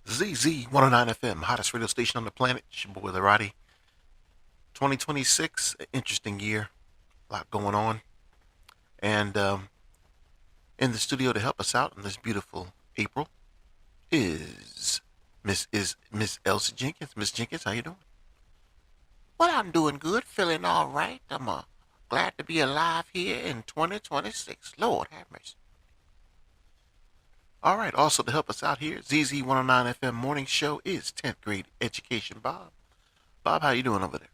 ZZ109FM, hottest radio station on the planet. It's your boy LORATTI'S. 2026, an interesting year, a lot going on. And in the studio to help us out in this beautiful April is Miss Elsie Jenkins. Miss Jenkins, how you doing? Well, I'm doing good, feeling all right. I'm glad to be alive here in 2026. Lord have mercy. All right, also to help us out here, ZZ109FM morning show is 10th grade education Bob. Bob, how you doing over there?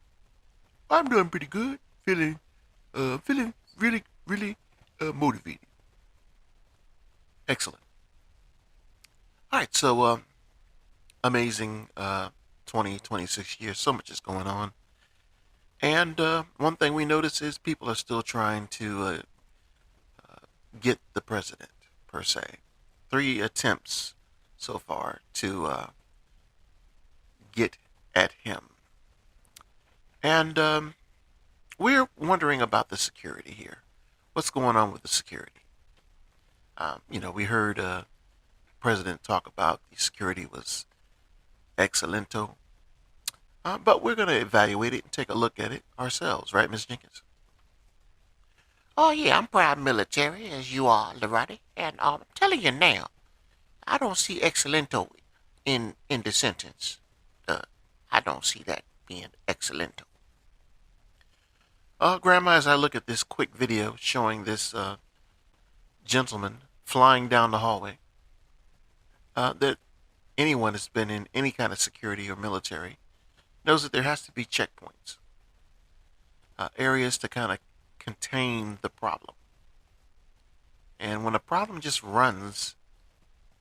I'm doing pretty good. Feeling really motivated. Excellent. All right, so amazing 2026 year. So much is going on. And one thing we notice is people are still trying to get the president, per se. 3 attempts so far to get at him. And we're wondering about the security here. What's going on with the security? We heard President talk about the security was excellento, but we're going to evaluate it and take a look at it ourselves, right, Ms. Jenkins? Oh, yeah, I'm proud military, as you are, Lorati. And I'm telling you now, I don't see excellento in the sentence. I don't see that being excellento. Grandma, as I look at this quick video showing this gentleman flying down the hallway, that anyone that's been in any kind of security or military knows that there has to be checkpoints, areas to kind of contain the problem. And when a problem just runs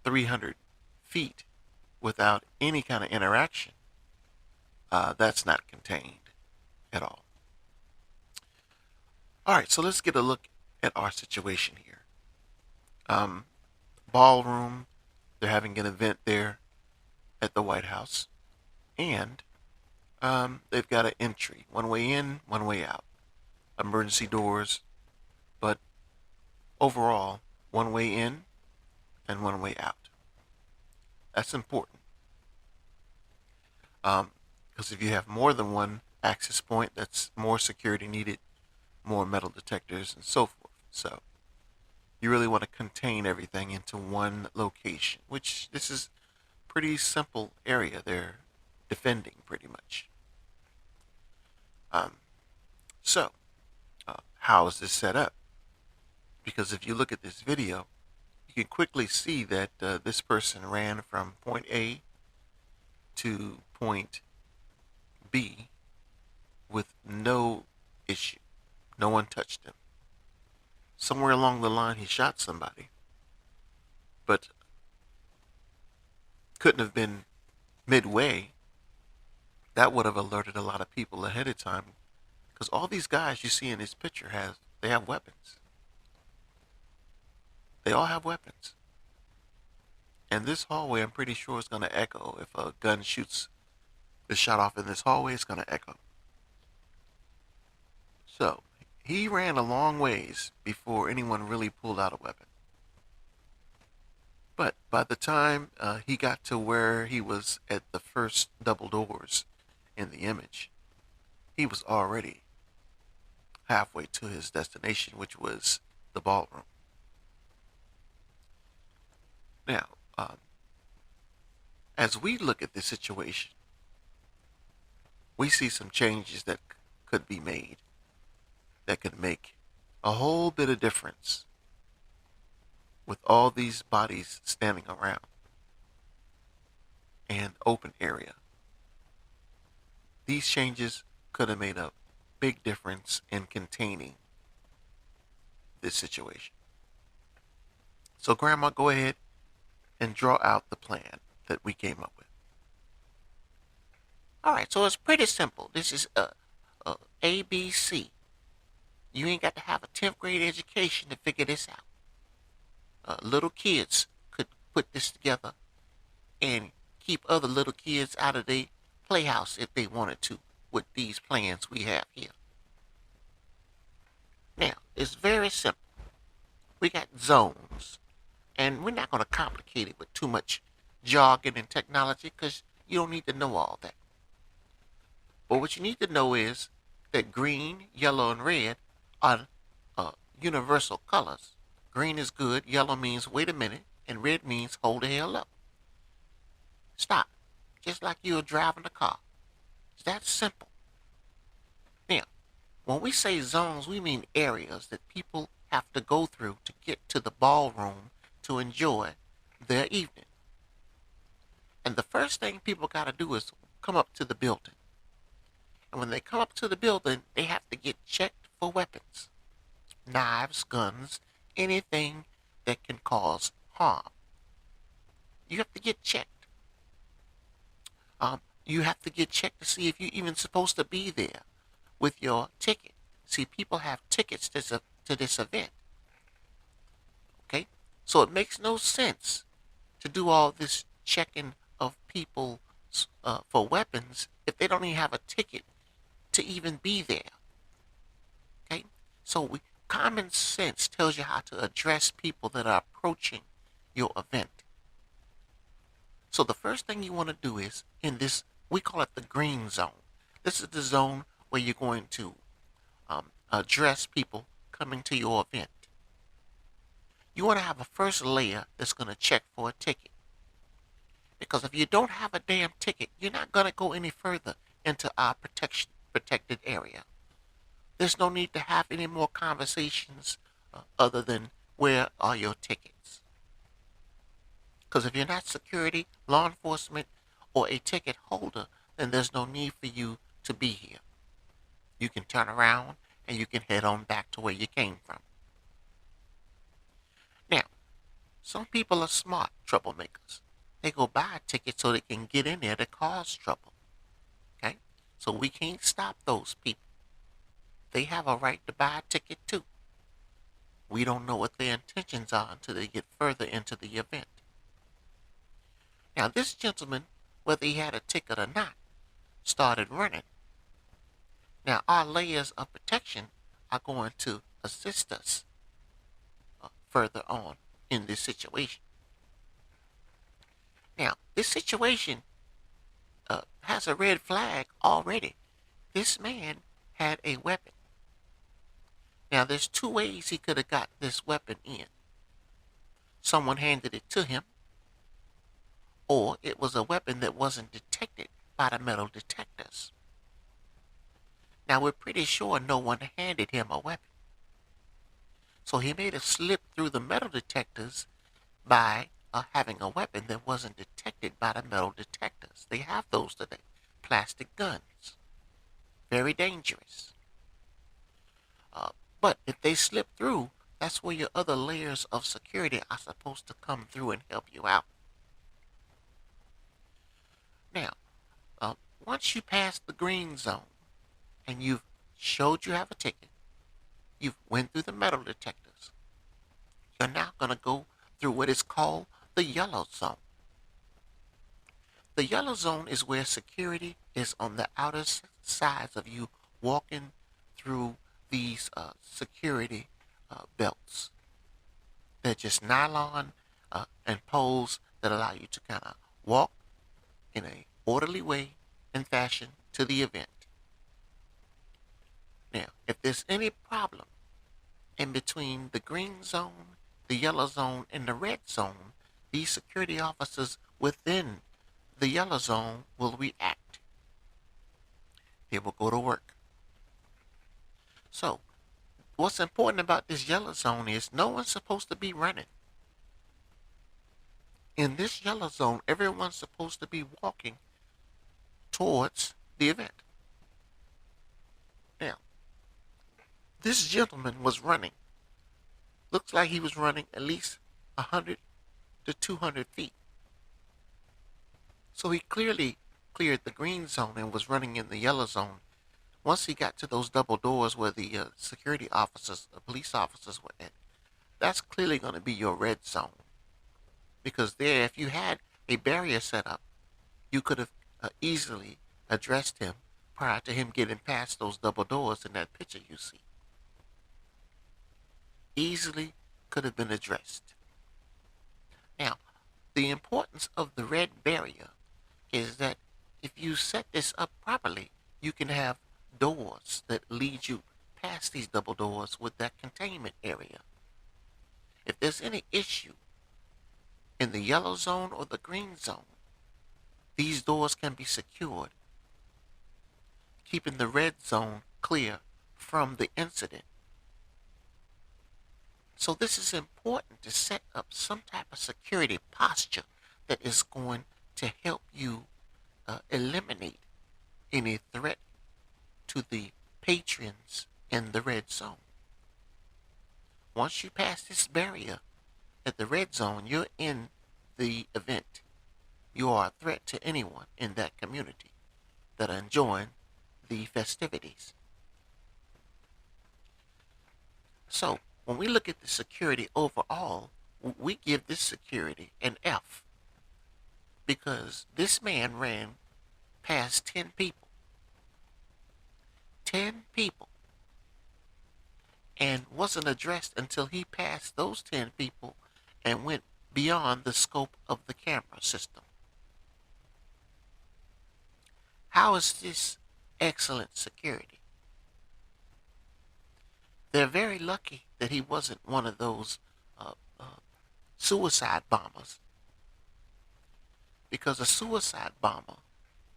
300 feet without any kind of interaction, that's not contained at all. All right, so let's get a look at our situation here. Ballroom, they're having an event there at the White House, and they've got an entry, one way in, one way out, emergency doors, but overall, one way in and one way out. That's important, because if you have more than one access point, that's more security needed, more metal detectors, and so forth. So you really want to contain everything into one location, which this is pretty simple area they're defending pretty much. So how is this set up? Because if you look at this video, you can quickly see that this person ran from point A to point B with no issue. No one touched him. Somewhere along the line, he shot somebody, but couldn't have been midway. That would have alerted a lot of people ahead of time, because all these guys you see in this picture they have weapons. They all have weapons. And this hallway, I'm pretty sure, is going to echo. If a gun is shot off in this hallway, it's going to echo. So he ran a long ways before anyone really pulled out a weapon. But by the time he got to where he was at the first double doors in the image, he was already halfway to his destination, which was the ballroom. Now, as we look at this situation, we see some changes that could be made that could make a whole bit of difference with all these bodies standing around and open area. These changes could have made a big difference in containing this situation. So Grandma, go ahead and draw out the plan that we came up with. All right, so it's pretty simple. This is ABC. You ain't got to have a 10th grade education to figure this out. Little kids could put this together and keep other little kids out of the playhouse if they wanted to with these plans we have here. Now, it's very simple. We got zones, and we're not going to complicate it with too much jargon and technology because you don't need to know all that. But what you need to know is that green, yellow, and red are universal colors. Green is good, yellow means wait a minute, and red means hold the hell up. Stop. Just like you're driving a car. It's that simple. Now, when we say zones, we mean areas that people have to go through to get to the ballroom to enjoy their evening. And the first thing people got to do is come up to the building. And when they come up to the building, they have to get checked for weapons. Knives, guns, anything that can cause harm. You have to get checked. You have to get checked to see if you're even supposed to be there with your ticket. See, people have tickets to this event. Okay? So it makes no sense to do all this checking of people for weapons if they don't even have a ticket to even be there. Okay? So common sense tells you how to address people that are approaching your event. So the first thing you want to do is, in this, we call it the green zone. This is the zone where you're going to address people coming to your event. You want to have a first layer that's going to check for a ticket. Because if you don't have a damn ticket, you're not going to go any further into our protected area. There's no need to have any more conversations other than where are your tickets. Because if you're not security, law enforcement, or a ticket holder, then there's no need for you to be here. You can turn around and you can head on back to where you came from. Now, some people are smart troublemakers. They go buy a ticket so they can get in there to cause trouble. Okay? So we can't stop those people. They have a right to buy a ticket too. We don't know what their intentions are until they get further into the event. Now, this gentleman, whether he had a ticket or not, started running. Now, our layers of protection are going to assist us further on in this situation. Now, this situation has a red flag already. This man had a weapon. Now, there's two ways he could have got this weapon in. Someone handed it to him, or it was a weapon that wasn't detected by the metal detectors. Now, we're pretty sure no one handed him a weapon. So he made a slip through the metal detectors by having a weapon that wasn't detected by the metal detectors. They have those today. Plastic guns. Very dangerous. But if they slip through, that's where your other layers of security are supposed to come through and help you out. Now, once you pass the green zone and you've showed you have a ticket, you've went through the metal detectors, you're now going to go through what is called the yellow zone. The yellow zone is where security is on the outer sides of you walking through these security belts. They're just nylon and poles that allow you to kind of walk in a orderly way and fashion to the event. Now, if there's any problem in between the green zone, the yellow zone, and the red zone, these security officers within the yellow zone will react. They will go to work. So, what's important about this yellow zone is no one's supposed to be running. In this yellow zone, everyone's supposed to be walking towards the event. Now, this gentleman was running. Looks like he was running at least 100 to 200 feet. So he clearly cleared the green zone and was running in the yellow zone. Once he got to those double doors where the security officers, the police officers were at, that's clearly going to be your red zone. Because there, if you had a barrier set up, you could have easily addressed him prior to him getting past those double doors in that picture you see. Easily could have been addressed. Now, The importance of the red barrier is that if you set this up properly, you can have doors that lead you past these double doors with that containment area. If there's any issue in the yellow zone or the green zone, these doors can be secured, keeping the red zone clear from the incident. So this is important to set up some type of security posture that is going to help you eliminate any threat to the patrons in the red zone. Once you pass this barrier at the red zone, you're in the event. You are a threat to anyone in that community that are enjoying the festivities. So, when we look at the security overall, we give this security an F because this man ran past 10 people. 10 people. And wasn't addressed until he passed those 10 people and went beyond the scope of the camera system. How is this excellent security? They're very lucky that he wasn't one of those suicide bombers, because a suicide bomber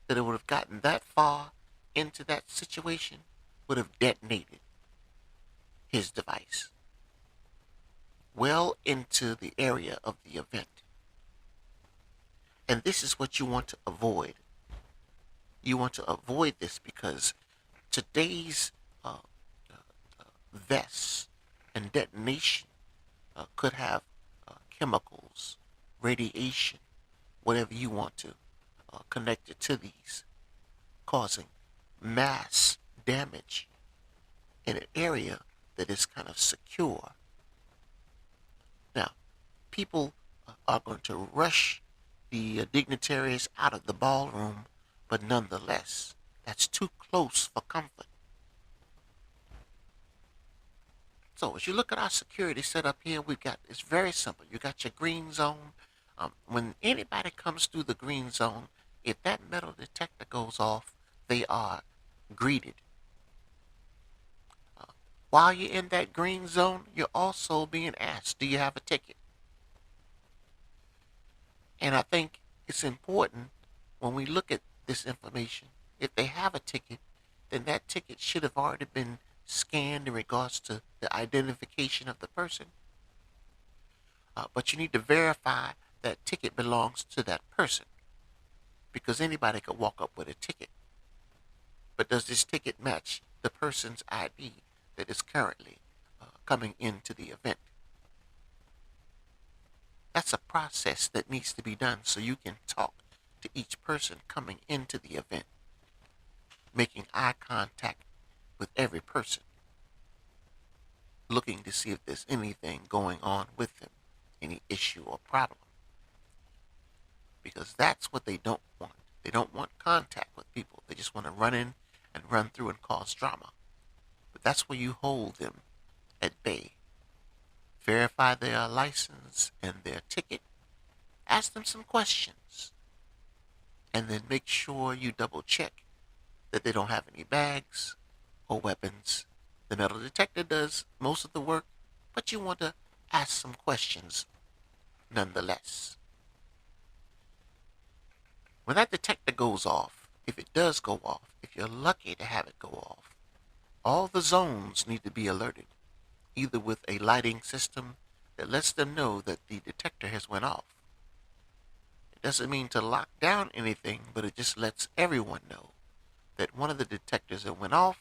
that would have gotten that far into that situation would have detonated his device well into the area of the event. And this is what you want to avoid. You want to avoid this because today's vests and detonation could have chemicals, radiation, whatever you want to connect it to these, causing mass damage in an area that is kind of secure. Now, people are going to rush the dignitaries out of the ballroom, but nonetheless, that's too close for comfort. So as you look at our security setup here, it's very simple. You got your green zone. When anybody comes through the green zone, if that metal detector goes off, they are greeted. While you're in that green zone, you're also being asked, do you have a ticket? And I think it's important when we look at this information, if they have a ticket, then that ticket should have already been scanned in regards to the identification of the person. But you need to verify that ticket belongs to that person, because anybody could walk up with a ticket. But does this ticket match the person's ID that is currently coming into the event? That's a process that needs to be done so you can talk to each person coming into the event, making eye contact with every person, looking to see if there's anything going on with them, any issue or problem. Because that's what they don't want. They don't want contact with people. They just want to run in and run through and cause drama. But that's where you hold them at bay. Verify their license and their ticket. Ask them some questions. And then make sure you double check that they don't have any bags or weapons. The metal detector does most of the work, but you want to ask some questions nonetheless. When that detector goes off, if it does go off, if you're lucky to have it go off, all the zones need to be alerted, either with a lighting system that lets them know that the detector has went off. It doesn't mean to lock down anything, but it just lets everyone know that one of the detectors that went off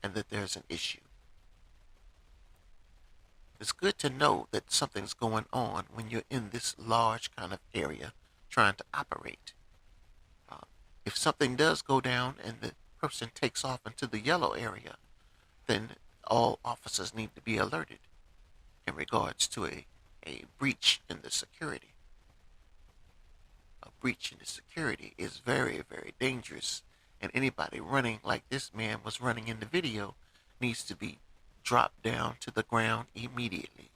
and that there's an issue. It's good to know that something's going on when you're in this large kind of area trying to operate. If something does go down and the person takes off into the yellow area, then all officers need to be alerted in regards to a breach in the security. A breach in the security is very, very dangerous, and anybody running like this man was running in the video needs to be dropped down to the ground immediately.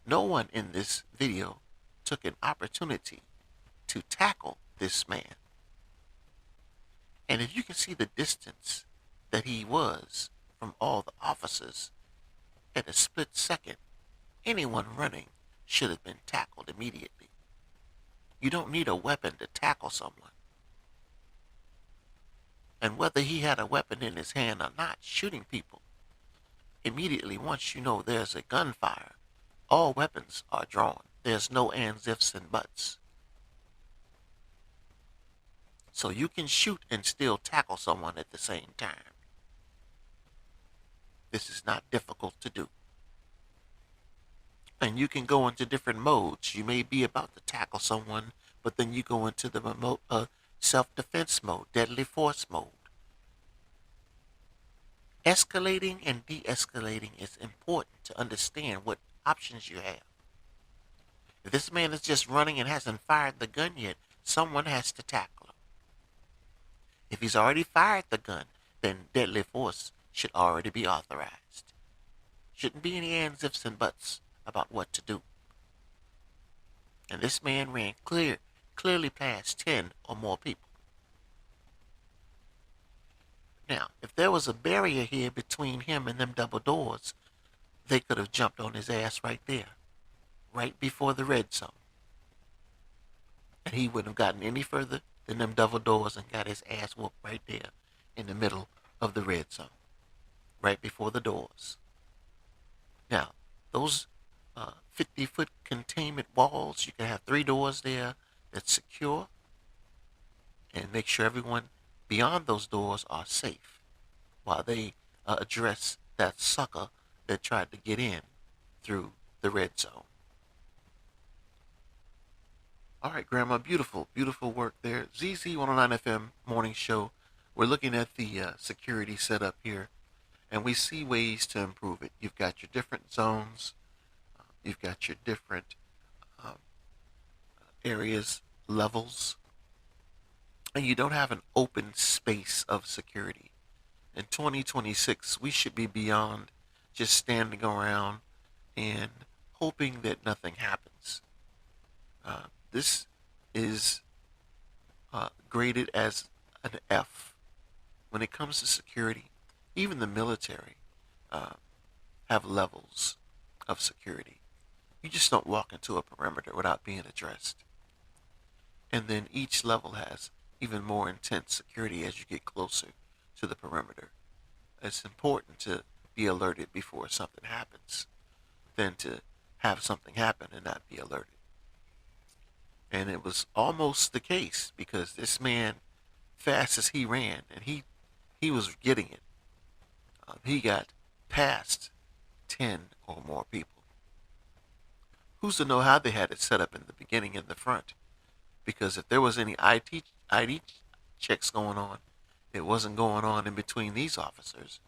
No one in this video took an opportunity to tackle this man. And if you can see the distance that he was from all the officers at a split second, anyone running should have been tackled immediately. You don't need a weapon to tackle someone. And whether he had a weapon in his hand or not, shooting people, immediately once you know there's a gunfire, all weapons are drawn. There's no ands, ifs, and buts. So you can shoot and still tackle someone at the same time. This is not difficult to do. And you can go into different modes. You may be about to tackle someone, but then you go into the remote self-defense mode, deadly force mode. Escalating and de-escalating is important to understand what options you have. If this man is just running and hasn't fired the gun yet, someone has to tackle him. If he's already fired the gun, then deadly force should already be authorized. Shouldn't be any ands, ifs, and buts about what to do. And this man ran clearly past 10 or more people. Now, if there was a barrier here between him and them double doors, they could have jumped on his ass right there, right before the red zone. And he wouldn't have gotten any further than them double doors and got his ass whooped right there in the middle of the red zone, right before the doors. Now, those 50-foot containment walls, you can have 3 doors there that's secure, and make sure everyone beyond those doors are safe while they address that sucker that tried to get in through the red zone. All right, Grandma, beautiful, beautiful work there. ZZ109FM morning show. We're looking at the security setup here, and we see ways to improve it. You've got your different zones. You've got your different areas, levels, and you don't have an open space of security. In 2026, we should be beyond just standing around and hoping that nothing happens. This is graded as an F. When it comes to security, even the military have levels of security. You just don't walk into a perimeter without being addressed. And then each level has even more intense security as you get closer to the perimeter. It's important to be alerted before something happens than to have something happen and not be alerted. And it was almost the case because this man, fast as he ran, and he was getting it. He got past 10 or more people. Who's to know how they had it set up in the beginning in the front? Because if there was any ID checks going on, it wasn't going on in between these officers.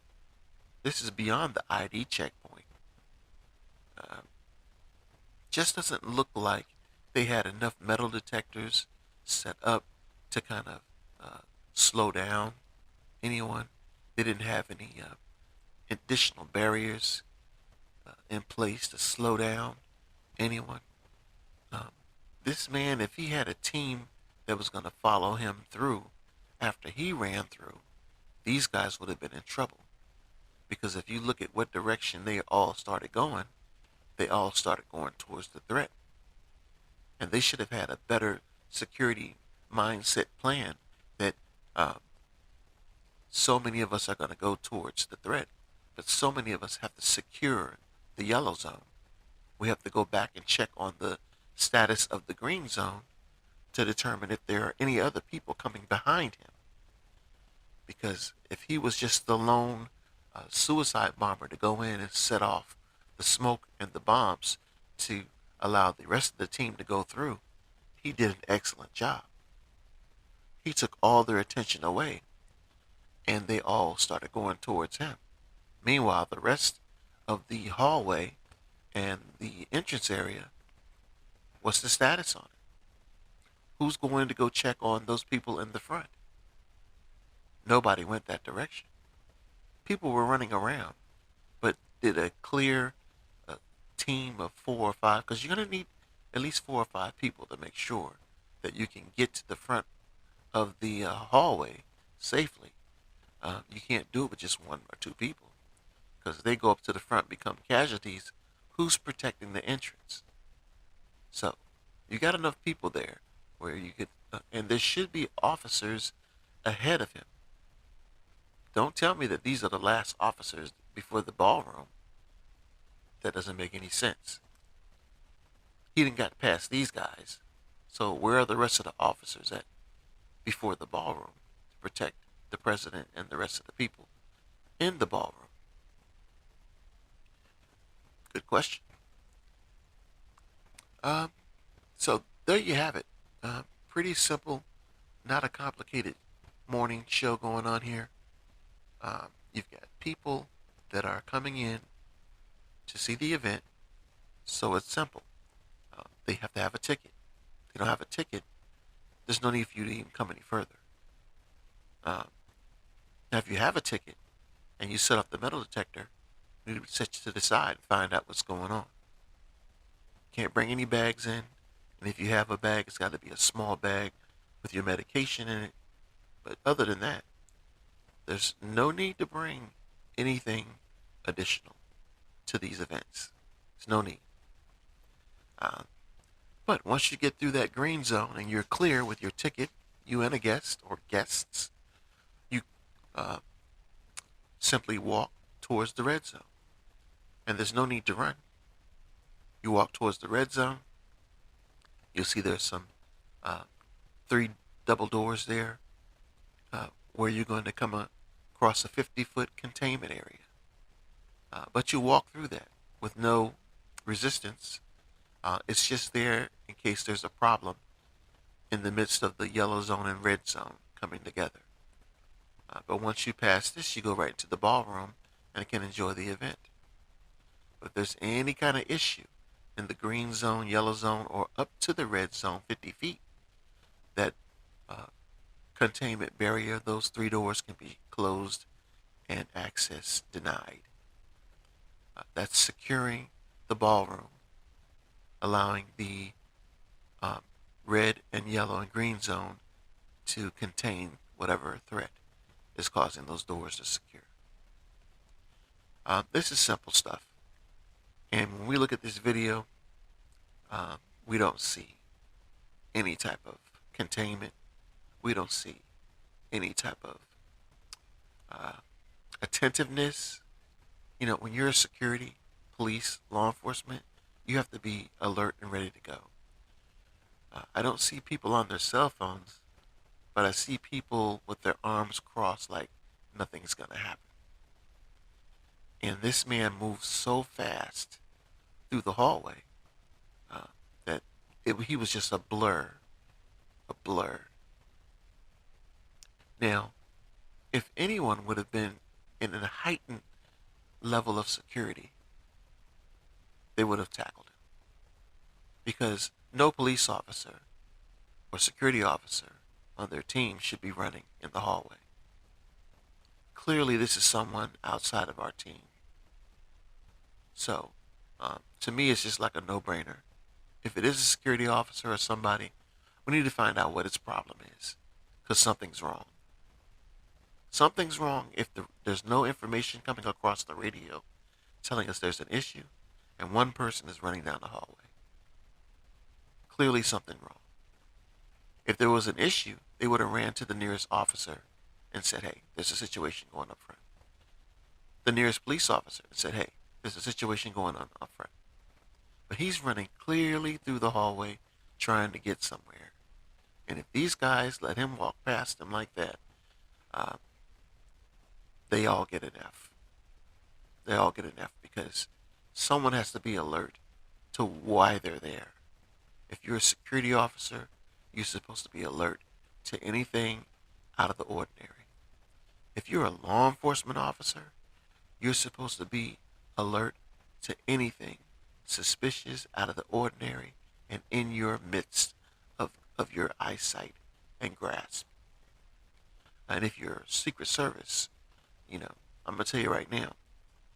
This is beyond the ID checkpoint. Just doesn't look like they had enough metal detectors set up to kind of slow down anyone. They didn't have any additional barriers in place to slow down anyone. This man, if he had a team that was going to follow him through after he ran through, these guys would have been in trouble. Because if you look at what direction they all started going towards the threat. And they should have had a better security mindset plan that so many of us are going to go towards the threat, but so many of us have to secure the yellow zone. We have to go back and check on the status of the green zone to determine if there are any other people coming behind him. Because if he was just the lone suicide bomber to go in and set off the smoke and the bombs to allow the rest of the team to go through, he did an excellent job. He took all their attention away, and they all started going towards him. Meanwhile, the rest of the hallway and the entrance area, what's the status on it? Who's going to go check on those people in the front? Nobody went that direction. People were running around, but did a clear team of 4 or 5, because you're going to need at least 4 or 5 people to make sure that you can get to the front of the hallway safely. You can't do it with just 1 or 2 people, because if they go up to the front, become casualties, who's protecting the entrance? So you got enough people there where you could, and there should be officers ahead of him. Don't tell me that these are the last officers before the ballroom. That doesn't make any sense. He didn't got past these guys. So where are the rest of the officers at before the ballroom to protect the president and the rest of the people in the ballroom? Good question. Um, so there you have it. Pretty simple, not a complicated morning show going on here. You've got people that are coming in to see the event, so it's simple. They have to have a ticket. If they don't have a ticket, there's no need for you to even come any further. Um, Now, if you have a ticket and you set up the metal detector, you need to set you to the side and find out what's going on. Can't bring any bags in, and if you have a bag, it's got to be a small bag with your medication in it. But other than that, there's no need to bring anything additional to these events. There's no need. Uh, but once you get through that green zone and you're clear with your ticket, you and a guest or guests, you uh, simply walk towards the red zone. And there's no need to run. You walk towards the red zone. You'll see there's some 3 double doors there where you're going to come across a 50-foot containment area. But you walk through that with no resistance. It's just there in case there's a problem in the midst of the yellow zone and red zone coming together. But once you pass this, you go right into the ballroom and can enjoy the event. But if there's any kind of issue in the green zone, yellow zone, or up to the red zone, 50 feet, that containment barrier, those 3 doors can be closed and access denied. That's securing the ballroom, allowing the red and yellow and green zone to contain whatever threat is causing those doors to secure. This is simple stuff. And when we look at this video, we don't see any type of containment. We don't see any type of attentiveness. You know, when you're a security, police, law enforcement, you have to be alert and ready to go. I don't see people on their cell phones, but I see people with their arms crossed like nothing's going to happen. And this man moved so fast through the hallway that he was just a blur. A blur. Now, if anyone would have been in a heightened level of security, they would have tackled him. Because no police officer or security officer on their team should be running in the hallway. Clearly, this is someone outside of our team. So, to me, it's just like a no-brainer. If it is a security officer or somebody, we need to find out what its problem is, because something's wrong. Something's wrong if there's no information coming across the radio telling us there's an issue and one person is running down the hallway. Clearly something wrong. If there was an issue, they would have ran to the nearest officer and said, hey, there's a situation going up front. The nearest police officer said, hey, there's a situation going on up front. But he's running clearly through the hallway trying to get somewhere. And if these guys let him walk past them like that, they all get an F. They all get an F because someone has to be alert to why they're there. If you're a security officer, you're supposed to be alert to anything out of the ordinary. If you're a law enforcement officer, you're supposed to be alert to anything suspicious, out of the ordinary, and in your midst of your eyesight and grasp. And if you're Secret Service, you know, I'm going to tell you right now,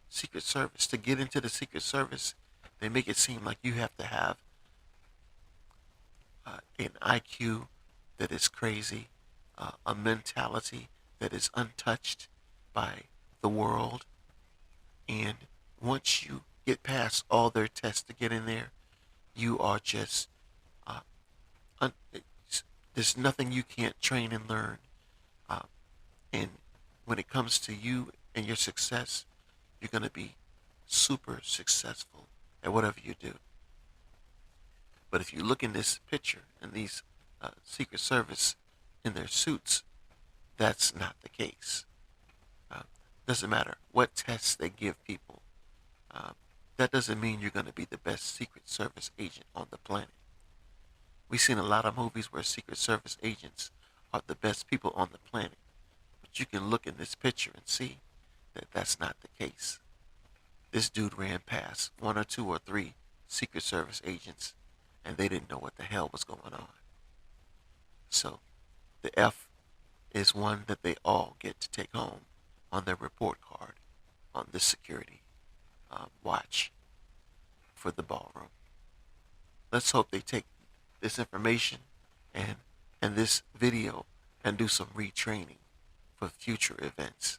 Secret Service, to get into the Secret Service, they make it seem like you have to have an IQ that is crazy, a mentality that is untouched by the world. And once you get past all their tests to get in there, you are just, uh, there's nothing you can't train and learn. Uh, and when it comes to you and your success, you're going to be super successful at whatever you do. But if you look in this picture and these Secret Service in their suits, that's not the case. Uh, doesn't matter what tests they give people. Uh, that doesn't mean you're going to be the best Secret Service agent on the planet. We've seen a lot of movies where Secret Service agents are the best people on the planet. But you can look in this picture and see that that's not the case. This dude ran past one or two or three Secret Service agents, and they didn't know what the hell was going on. So the F is one that they all get to take home on their report card on this security watch for the ballroom. Let's hope they take this information and this video and do some retraining for future events.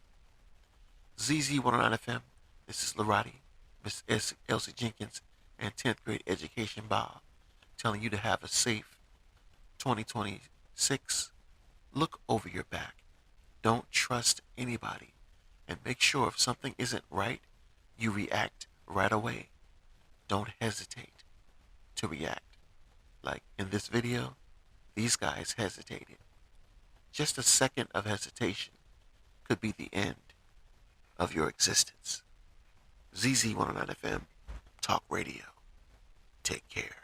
ZZ109FM, this is Loratti, Miss Elsie Jenkins, and 10th grade education Bob, telling you to have a safe 2026. Look over your back. Don't trust anybody. And make sure if something isn't right, you react right away. Don't hesitate to react. Like in this video, these guys hesitated. Just a second of hesitation could be the end of your existence. ZZ109FM, Talk Radio. Take care.